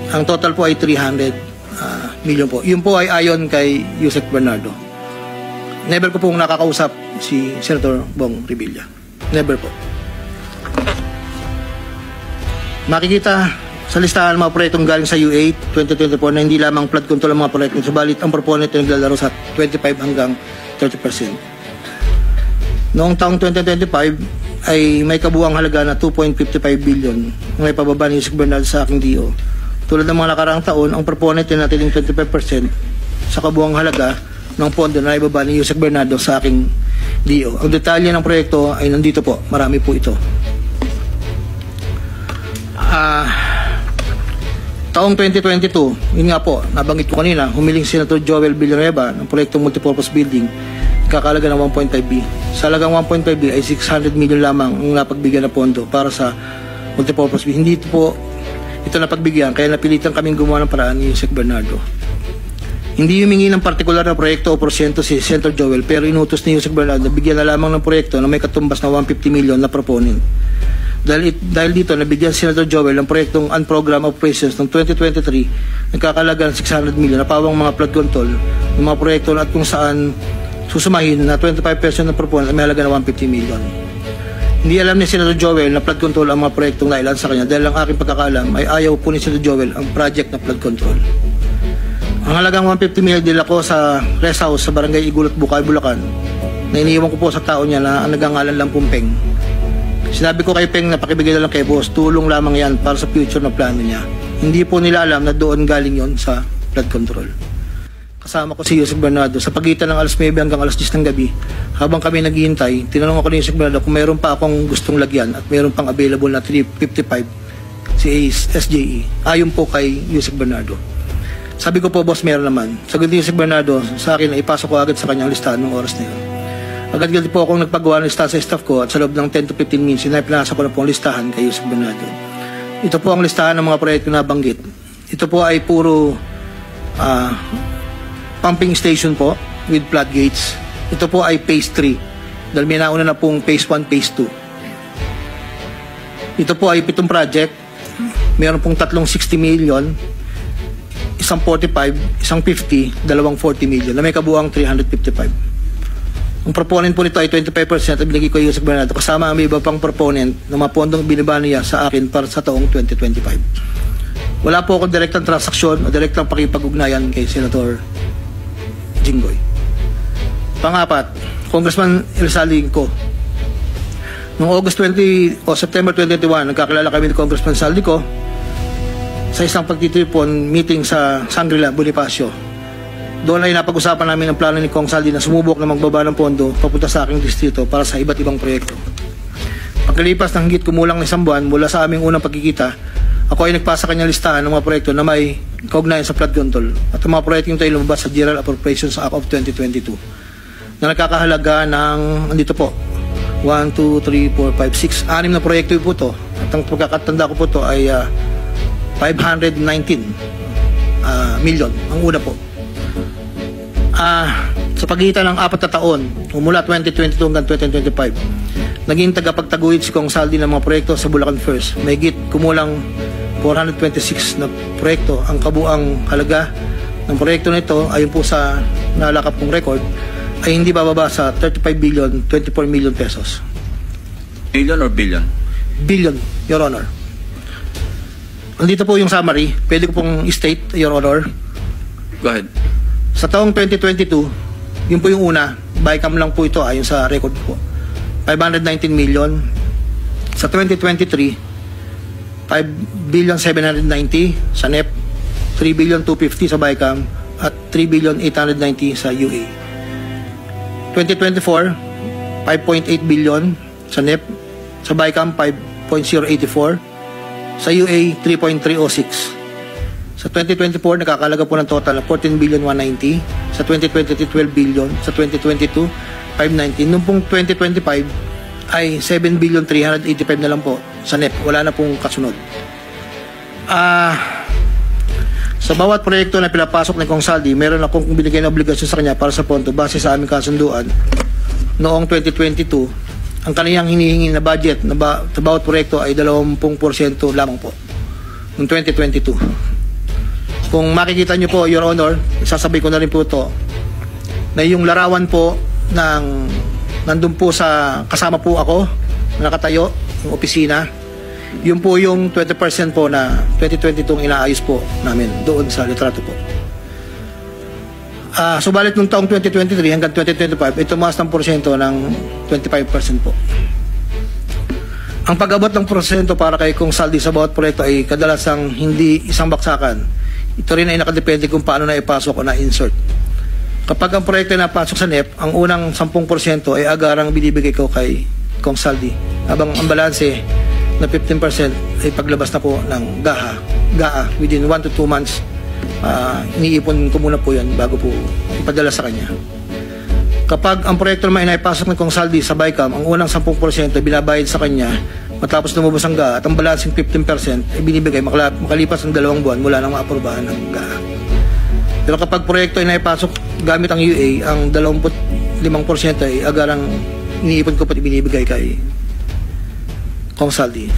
Ang total po ay 300 million po. Yun po ay ayon kay Yusek Bernardo. Never ko pong nakakausap si Senator Bong Revilla. Never po. Makikita sa listahan ng mga proyektong galing sa UA 2024 na hindi lamang flood control ang mga proyektong, subalit ang proponent ay naglalaro sa 25 hanggang 30%. Noong taong 2025 ay may kabuuang halaga na 2.55 billion ang may pababa ni Yusek Bernardo sa aking DO. Tulad ng mga nakaraang taon, ang proponent ay natin 25% sa kabuuang halaga ng pondo na ibaba ni Yusek Bernardo sa aking DO. Ang detalye ng proyekto ay nandito po. Marami po ito. Taong 2022, yun nga po, nabanggit ko kanina, humiling si Senator Joel Villanueva ng proyektong multipurpose building, kakalaga ng 1.5B. Sa halagang 1.5B ay 600 million lamang ang napagbigyan na pondo para sa multipurpose building. Hindi po ito napagbigyan, kaya napilitan kaming gumawa ng paraan ni Yusek Bernardo. Hindi humingi ng partikular na proyekto o porsyento si Senator Joel, pero inutos ni Yusek Bernardo na bigyan na lamang ng proyekto na may katumbas na 150 million na proponent. Dahil dito, nabigyan si Senator Joel ng proyektong Unprogrammed Operations ng 2023 nagkakalaga ng 600 million na pawang mga flood control ng mga proyekto at kung saan susumahin na 25% ng proponent ay may halaga na 150 million. Hindi alam ni Senator Joel na flood control ang mga proyektong nailan sa kanya dahil ang aking pagkakaalam ay ayaw po ni Senator Joel ang project na flood control. Ang halagang 150 million dila ko sa rest house sa barangay Igulot, Bukay, Bulacan na iniiwan ko po sa tao niya na ang nagangalan lang Pumpeng. Sinabi ko kay Peng na pakibigay na lang kay boss, tulong lamang yan para sa future na plano niya. Hindi po nila alam na doon galing yon sa flood control. Kasama ko si Yusek Bernardo sa pagitan ng alas 9 hanggang alas 10 ng gabi. Habang kami naghihintay, tinanong ako ni Yusek Bernardo kung mayroon pa akong gustong lagyan at mayroon pang available na 355 si SJE. Ayon po kay Yusek Bernardo. Sabi ko po, boss, meron naman. Sagot ni Yusek Bernardo sa akin na ipasok ko agad sa kanyang listahan ng oras na yun. Agad-agad po akong nagpagawa ng listahan sa staff ko at sa loob ng 10 to 15 minutes, pinasa ko na po ang listahan kay Yusek Bernardo. Ito po ang listahan ng mga proyekto na banggit. Ito po ay puro pumping station po with floodgates. Ito po ay phase 3 dahil may nauna na pong phase 1, phase 2. Ito po ay 7 project. Meron pong 360 million, isang 45, isang 50, dalawang 40 million na may kabuuang 355. Ang proponent po nito ay 25% at binigay ko yung Yusek Bernardo kasama ang may iba pang proponent na mga pondong binaba niya sa akin para sa taong 2025. Wala po akong direktang transaksyon o direktang pakipag-ugnayan kay Senator Jinggoy. Pangapat, Congressman Elsaldico. Noong September 2021, nagkakilala kami ni Congressman Saldico sa isang pagtitripon meeting sa Shangri-La, Bonifacio. Doon ay napag-usapan namin ang plano ni Kong Saldi na sumubok na magbaba ng pondo papunta sa aking distrito para sa iba't ibang proyekto. Pagkalipas ng higit kumulang na isang buwan mula sa aming unang pagkikita, ako ay nagpasa kanyang listahan ng mga proyekto na may kaugnayan sa flood control at ang mga proyekto ito ay lumabas sa General Appropriations Act of 2022 na nakakahalaga ng, andito po, 1, 2, 3, 4, 5, 6, 6 na proyekto po ito at ang pagkakatanda ko po ito ay 519 million ang una po. Sa pagitan ng 4 na taon, mula 2022 hanggang 2025, naging tagapagtaguyod si Kong Saldi ng mga proyekto sa Bulacan First. May higit kumulang 426 na proyekto. Ang kabuang halaga ng proyekto nito, ayon po sa nalakap kong record, ay hindi bababa sa 35 billion, 24 million pesos. Million or billion? Billion, Your Honor. Andito po yung summary. Pwede ko pong state, Your Honor. Go ahead. Sa taong 2022, yun po yung una, bycam lang po ito ayon sa record po. 519 million. Sa 2023, 5 billion 790 sa NEP, 3 billion 250 sa bycam, at 3 billion 890 sa UA. 2024, 5.8 billion sa NEP, sa bycam 5.084, sa UA 3.306. Sa 2024, nakakalaga po ng total na 14 billion 190. Sa 2023, 12 billion. Sa 2022, 519. Noong pong 2025, ay 7 billion 385 na lang po sa NEP. Wala na pong kasunod. Sa bawat proyekto na pinapasok ni Kong Saldi, meron akong binigay na obligasyon sa kanya para sa pondo base sa aming kasunduan. Noong 2022, ang kaniyang hinihingi na budget sa bawat proyekto ay 20% lamang po. Noong 2022. Kung makikita nyo po, Your Honor, isasabay ko na rin po ito, na yung larawan po ng nandun po sa kasama po ako, nakatayo, yung opisina, yun po yung 20% po na 2022 inaayos po namin doon sa litrato po. Subalit nung taong 2023 hanggang 2025, ito tumaas ng porsyento ng 25% po. Ang pag-abot ng porsyento para kay Kong Saldi sa bawat proyekto ay kadalasang hindi isang baksakan. Ito rin ay nakadepende kung paano na ipasok o na-insert. Kapag ang proyekto ay napasok sa NEP, ang unang 10% ay agarang binibigay ko kay Kong Saldi. Habang ang balanse na 15% ay paglabas na po ng GAA within 1 to 2 months. Iniipon ko muna po yan bago po ipadala sa kanya. Kapag ang proyekto naman ay naipasok ng Kong Saldi sa BICAM, ang unang 10% ay binabayad sa kanya matapos lumabas ang GAA at ang balancing 15% ay binibigay makalipas ng 2 buwan mula nang maaprubahan ng GAA. Pero kapag proyekto ay naipasok gamit ang UA, ang 25% ay agarang iniipon ko pati binibigay kay Kong Saldi.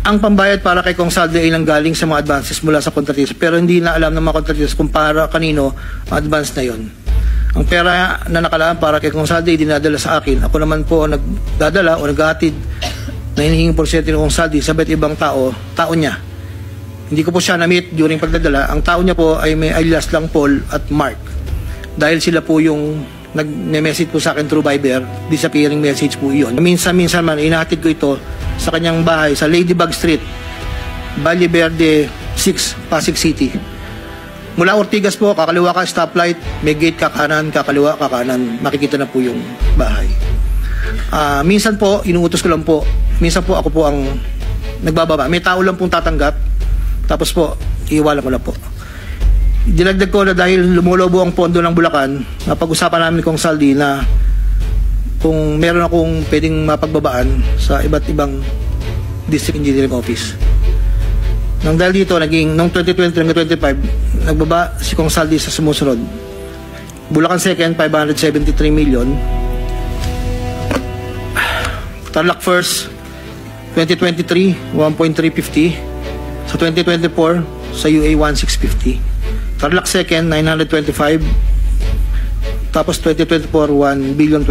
Ang pambayad para kay Kong Saldi ay nanggaling sa mga advances mula sa kontratista, pero hindi na alam ng mga kontratista kung para kanino ang advance na yon. Ang pera na nakalaan para kay Kong Saldi ay dinadala sa akin. Ako naman po ang nagdadala o naghatid na hinihinging porsyento ng Kong Saldi sa iba't ibang tao niya. Hindi ko po siya na-meet during pagdadala. Ang tao niya po ay may alias lang Paul at Mark. Dahil sila po yung nag-message po sa akin through Viber, disappearing message po iyon. Minsan-minsan man, inahatid ko ito sa kanyang bahay sa Ladybug Street, Valle Verde 6, Pasig City. Mula Ortigas po, kakaliwa ka stoplight, may gate ka kanan, kakaliwa ka kanan, makikita na po yung bahay. Minsan po, inuutos ko lang po. Minsan po, ako po ang nagbababa. May tao lang pong tatanggap, tapos po, iiwalan ko lang po. Dinagdag ko na dahil lumulobo ang pondo ng Bulacan, napag-usapan namin kong Saldi na kung meron akong pwedeng mapagbabaan sa iba't ibang district engineering office. Nang dahil dito, noong 2020 hanggang 2025, nagbaba si Kong Saldi sa sumusunod. Bulacan 2nd, 573 million. Tarlac 1st, 2023, 1.350. Sa 2024, sa UA, 1.650. Tarlac 2nd, 925. Tapos 2024, 1.025 billion.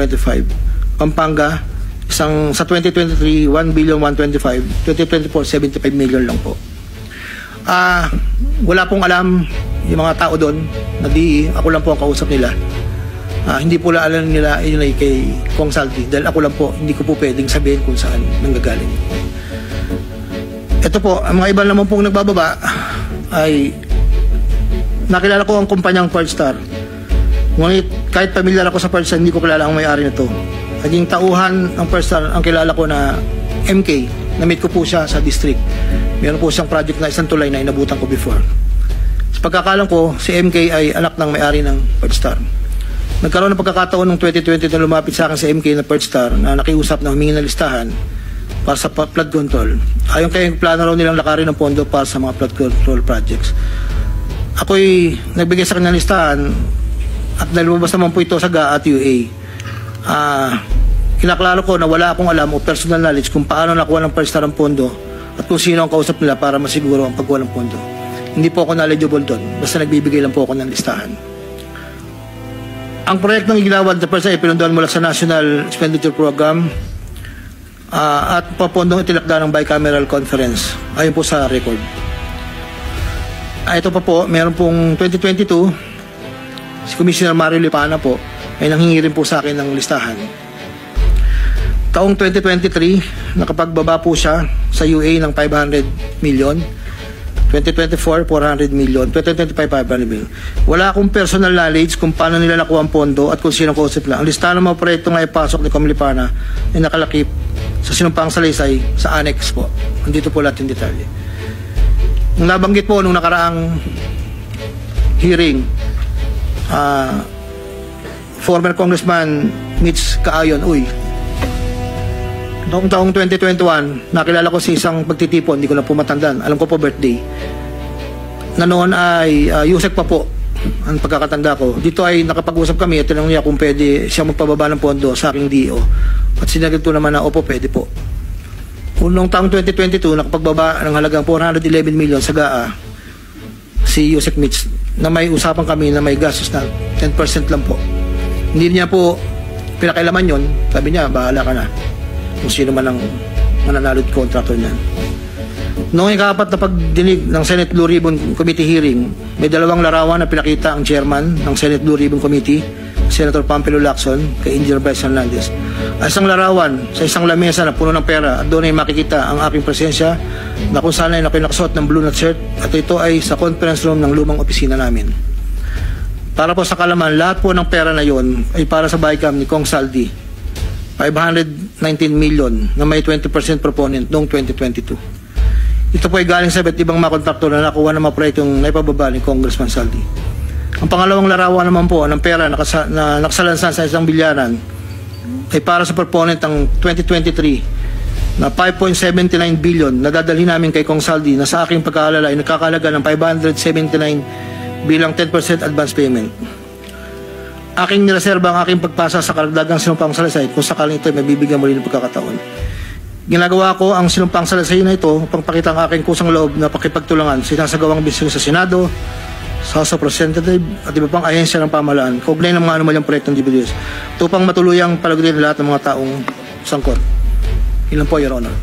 Pampanga, sa 2023, 1.125 billion. 2024, 75 million lang po. Wala pong alam yung mga tao doon na ako lang po ang kausap nila. Hindi po alam nila yun ay kay Kong Saldi dahil ako lang po, hindi ko po pwedeng sabihin kung saan nanggagaling. Ito po, ang mga iba naman pong nagbababa ay nakilala ko ang kumpanyang Third Star. Ngunit kahit pamilyar ako sa Third Star, hindi ko kilala ang may-ari nito. Naging tauhan ang Third Star, ang kilala ko na MK. Na-meet ko po siya sa district. Meron po siyang project na isang tulay na inabutan ko before. Sa pagkakalam ko, si MK ay anak ng may-ari ng Third Star. Nagkaroon ng pagkakataon noong 2020 na lumapit sa akin si MK na Third Star na nakiusap na humingi ng listahan para sa flood control. Ayon kay plano raw nilang lakarin ng pondo para sa mga flood control projects. Ako'y nagbigay sa kanya ng listahan at nalumabas naman po ito sa GAA at UA. Kinaklaro ko na wala akong alam o personal knowledge kung paano nakuha ng Third Star ang pondo at kung sino ang kausap nila para masiguro ang pagkuha ng pondo. Hindi po ako knowledgeable doon, basta nagbibigay lang po ako ng listahan. Ang proyektong igilawad na Third Star ay pinunduan mula sa National Expenditure Program at papondong itilakda ng bicameral conference ayon po sa record. Ito pa po, meron pong 2022 si Commissioner Mario Lipana po ay nanghingi rin po sa akin ng listahan. Taong 2023 nakapagbaba po siya sa UA ng 500 million, 2024 400 million, 2025 500 million. Wala akong personal knowledge kung paano nila nakuha ang pondo at kung sino ang kausap lang. Ang listahan ng mga proyekto nga ipasok ni Com Lipana ay nakalakip sa sinumpang salaysay sa annex po. Andito po lahat yung detalye. Nung nabanggit po nung nakaraang hearing, former Congressman Mitch Kaayon, noong taong 2021, nakilala ko si isang pagtitipon, hindi ko na po matandaan, alam ko po birthday, na noon ay Yusek pa po ang pagkakatanda ko. Dito ay nakapag-usap kami at tinanong niya kung pwede siya magpababa ng pondo sa aking DO. At sinagot ko naman na opo, pwede po. Noong taong 2022, nakapagbaba ng halagang 411 million sa GAA. si Yusek Mitch na may usapan kami na may gastos na 10% lang po. Hindi niya po pinakailaman yon. Sabi niya, bahala ka na kung sino man ang mananalot contractor niyan. Noong ikapat na pagdinig ng Senate Blue Ribbon Committee hearing, may dalawang larawan na pinakita ang chairman ng Senate Blue Ribbon Committee, Senator Pampilo Lacson, kay Engineer Bryce Hernandez. Ang isang larawan sa isang lamesa na puno ng pera at doon ay makikita ang aking presensya na kung saan ay nakasuot ng blue na shirt at ito ay sa conference room ng lumang opisina namin. Para po sa kalaman, lahat po ng pera na yon ay para sa BICAM ni Kong Saldi, 519 million na may 20% proponent noong 2022. Ito po ay galing sa iba't ibang mga kontraktor na nakuha ng mga proyektong naipababa ni Congressman Saldi. Ang pangalawang larawan naman po ng pera na nakasalansan sa isang bilyaran ay para sa proponent ng 2023 na 5.79 billion na dadalhin namin kay Kong Saldi na sa aking pagkaalala ay nagkakalaga ng 579 bilang 10% advance payment. Aking nireserba ang aking pagpasa sa karagdagang sinumpang salaysay kung sakaling ito ay mabibigyan muli ng pagkakataon. Ginagawa ko ang sinumpang salaysay na ito upang pakita ang aking kusang loob na pakipagtulangan sinasagawang bisyo sa Senado, sa House of Representatives at iba pang ahensya ng pamahalaan kaugnay ng mga anumalyang proyektong DPWH upang matuluyang palagutin lahat ng mga taong sangkot. Ilan po, Your Honor.